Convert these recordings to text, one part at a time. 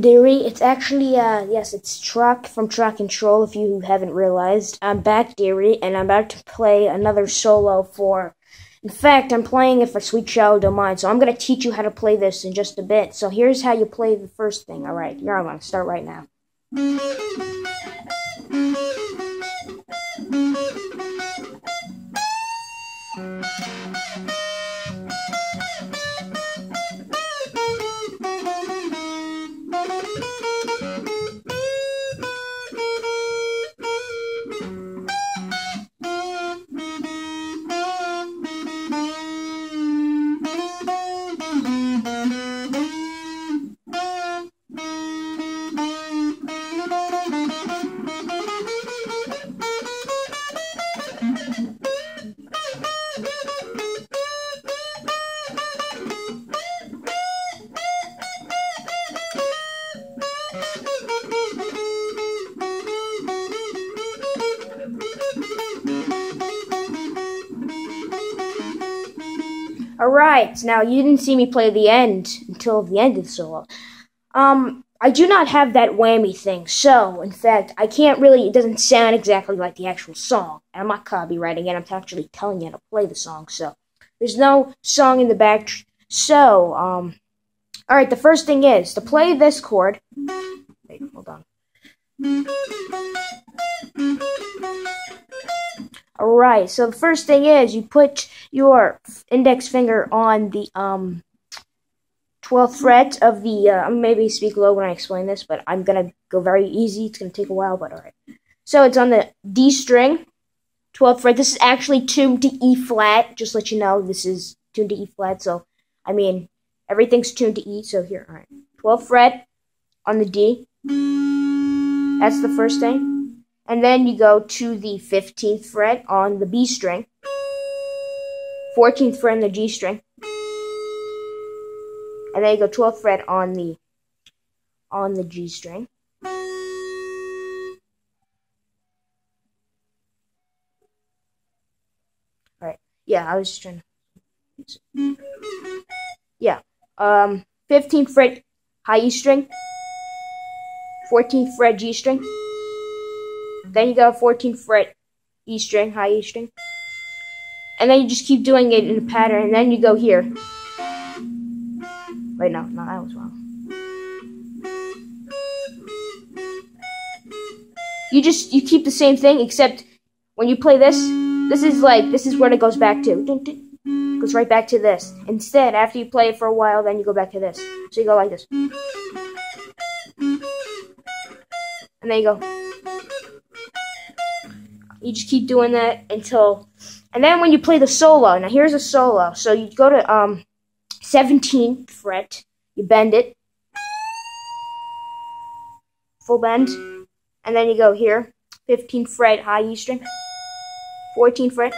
Deary, it's actually, yes, it's Truck from Truck Control, if you haven't realized. I'm back, Deary, and I'm about to play another solo for... In fact, I'm playing it for Sweet Child O' Mine, so I'm going to teach you how to play this in just a bit. So here's how you play the first thing, alright? Here, I'm going to start right now. Alright, now you didn't see me play the end until the end of the solo. I do not have that whammy thing, so, in fact, I can't really, it doesn't sound exactly like the actual song. And I'm not copywriting it, I'm actually telling you how to play the song, so. There's no song in the back, so, alright, the first thing is, to play this chord, wait, hold on. Alright, so the first thing is, you put your index finger on the, 12th fret of the, maybe speak low when I explain this, but I'm gonna go very easy, it's gonna take a while, but alright. So it's on the D string, 12th fret, this is actually tuned to E flat, just to let you know, this is tuned to E flat, so, I mean, everything's tuned to E, so here, alright. 12th fret on the D, that's the first thing, and then you go to the 15th fret on the B string, 14th fret on the G string, and then you go 12th fret on the G string. Alright, yeah, I was just trying to... Yeah, 15th fret high E string, 14th fret G string, then you go 14th fret E string, high E string, and then you just keep doing it in a pattern, and then you go here. Wait, no, that was wrong. You keep the same thing, except when you play this is where it goes back to. Goes right back to this. Instead, after you play it for a while, then you go back to this. So you go like this. And then you go. You just keep doing that until... And then when you play the solo, now here's a solo. So you go to, 17th fret, you bend it, full bend, and then you go here, 15th fret, high E string, 14th fret,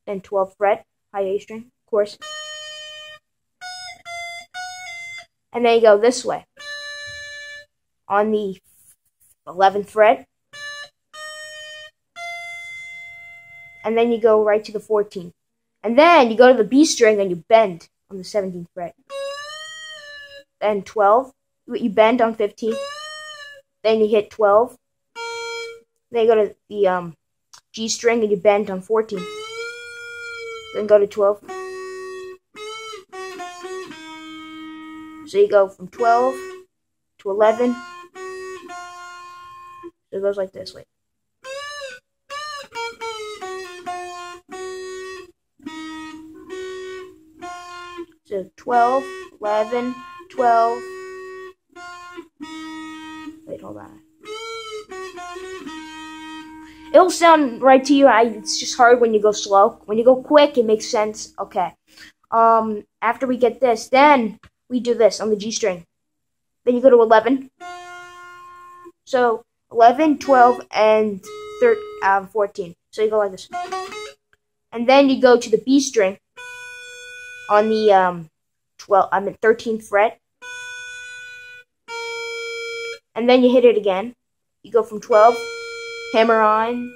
then 12th fret, high A string, of course, and then you go this way, on the 11th fret, and then you go right to the 14th. And then you go to the B string and you bend on the 17th fret. Then 12, you bend on 15th. Then you hit 12. Then you go to the G string and you bend on 14th. Then go to 12. So you go from 12 to 11. So it goes like this, wait. So 12, 11, 12. Wait, hold on. It'll sound right to you. It's just hard when you go slow. When you go quick, it makes sense. Okay. After we get this, then we do this on the G string. Then you go to 11. So 11, 12, and 14. So you go like this. And then you go to the B string on the 13th fret, and then you hit it again. You go from 12, hammer on.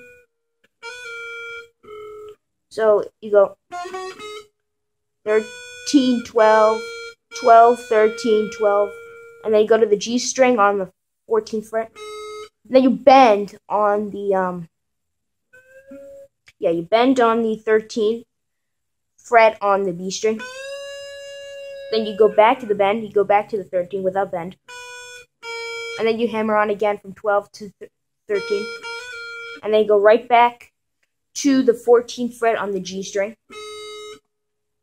So you go 13, 12, 12, 13, 12, and then you go to the G string on the 14th fret. And then you bend on the you bend on the 13th fret on the B string. Then you go back to the bend, you go back to the 13 without bend. And then you hammer on again from 12 to 13. And then you go right back to the 14th fret on the G string.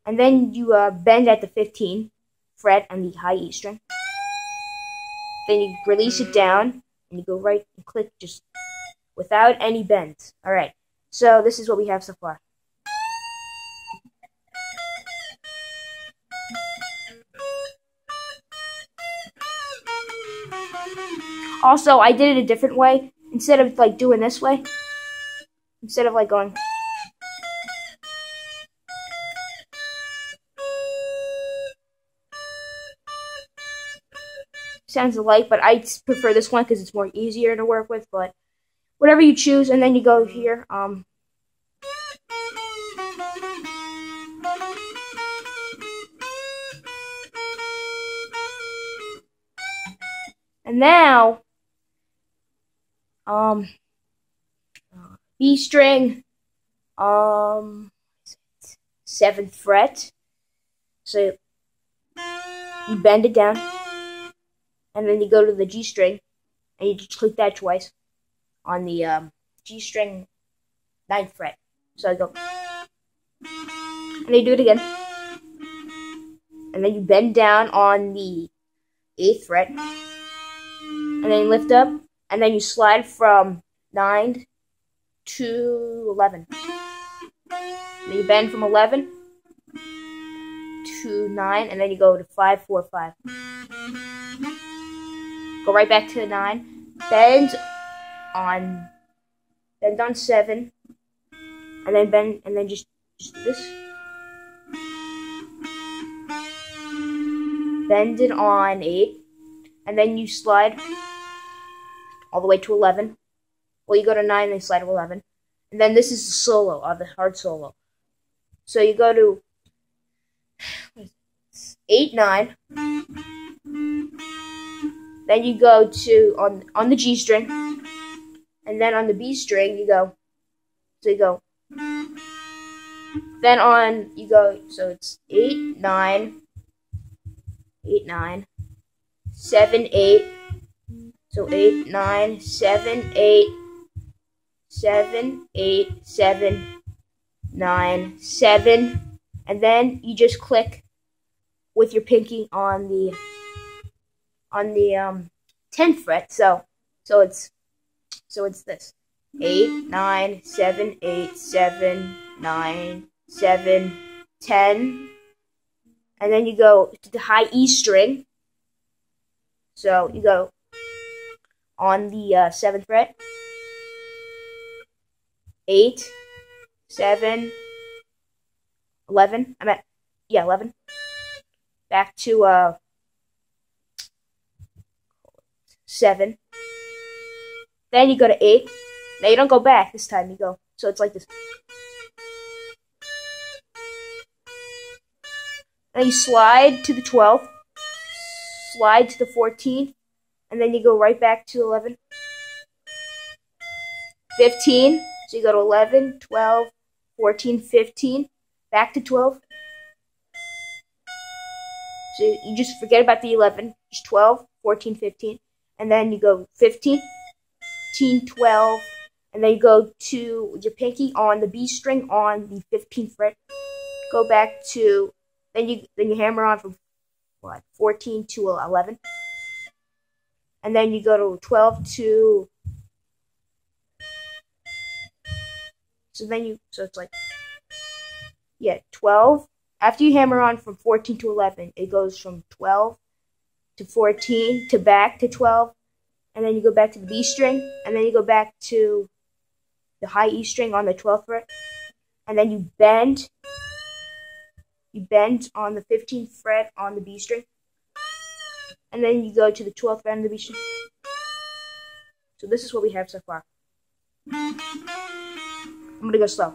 And then you bend at the 15th fret on the high E string. Then you release it down, and you go right and click just without any bends. Alright, so this is what we have so far. Also, I did it a different way. Instead of like doing this way, instead of like going sounds alike, but I prefer this one because it's more easier to work with, but whatever you choose. And then you go here, and now, B string, 7th fret, so you bend it down, and then you go to the G string, and you just click that twice on the G string 9th fret. So I go, and then you do it again, and then you bend down on the 8th fret, and then you lift up, and then you slide from 9 to 11. Then you bend from 11 to 9, and then you go to 5, 4, 5. Go right back to 9. Bend on 7, and then bend, and then just this. Bend it on 8, and then you slide all the way to 11. Well, you go to 9, then slide to 11. And then this is the solo, the hard solo. So you go to 8, 9. Then you go to, on the G string. And then on the B string, you go. So you go. Then you go, so it's 8, 9. 8, 9. 7, 8. So 8, 9, 7, 8, 7, 8, 7, 9, 7, and then you just click with your pinky on the 10th fret. So it's this 8, 9, 7, 8, 7, 9, 7, 10, and then you go to the high E string. So you go on the 7th fret, 8, 7, 11. 11. Back to 7. Then you go to 8. Now you don't go back this time. You go. So it's like this. Then you slide to the 12th. Slide to the 14th. And then you go right back to 11. 15. So you go to 11, 12, 14, 15. Back to 12. So you just forget about the 11. Just 12, 14, 15. And then you go 15, 12. And then you go to your pinky on the B string on the 15th fret. Go back to, then you hammer on from 14 to 11. And then you go to 12 to, so it's like, 12. After you hammer on from 14 to 11, it goes from 12 to 14 to back to 12. And then you go back to the B string, and then you go back to the high E string on the 12th fret. And then you bend on the 15th fret on the B string. And then you go to the 12th fret on the B string. So this is what we have so far. I'm gonna go slow.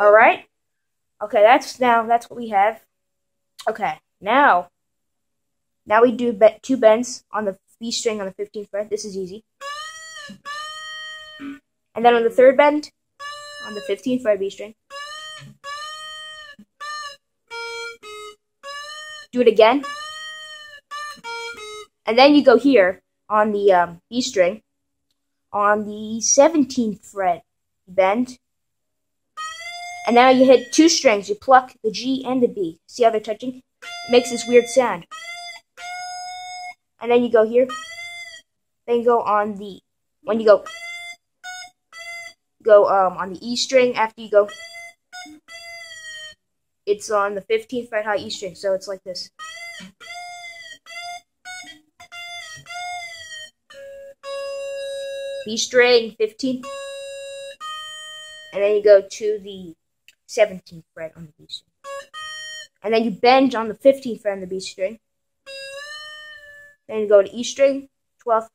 Alright? Okay, that's what we have. Okay, now we do 2 bends on the B string on the 15th fret. This is easy. And then on the 3rd bend, on the 15th fret B string, do it again. And then you go here on the B string, on the 17th fret, bend. And now you hit 2 strings. You pluck the G and the B. See how they're touching? It makes this weird sound. And then you go here. Then you go on the, when you go on the E string after you go, it's on the 15th fret high E string, so it's like this. B string, 15th, and then you go to the 17th fret on the B string. And then you bend on the 15th fret on the B string. Then you go to E string, 12th.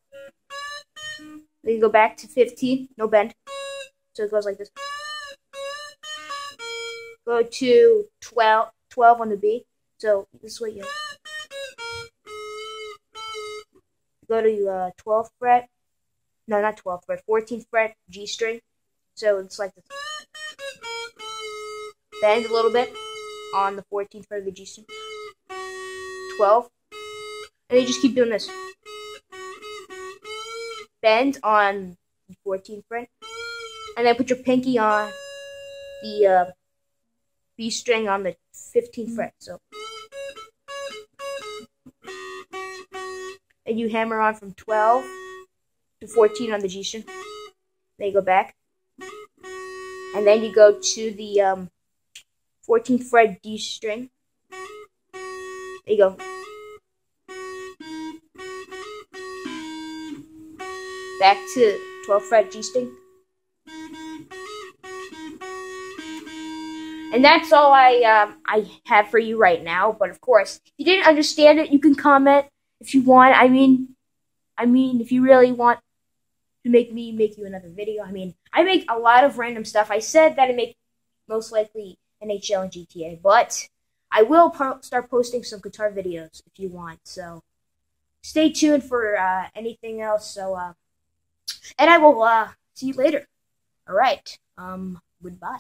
Then you go back to 15, no bend. So it goes like this. Go to 12 on the B. So this is what you go to 12th fret. No, not 12th fret. 14th fret G string. So it's like this. Bend a little bit on the 14th fret of the G string. 12. And you just keep doing this. Bend on the 14th fret. And then put your pinky on the B string on the 15th fret. So, and you hammer on from 12 to 14 on the G string. Then you go back. And then you go to the 14th fret D string. There you go. Back to 12th fret G string. And that's all I have for you right now. But of course, if you didn't understand it, you can comment if you want. I mean, if you really want to make you another video. I mean, I make a lot of random stuff. I said that I make most likely NHL and GTA, but I will start posting some guitar videos if you want. So stay tuned for anything else. So and I will see you later. All right. Goodbye.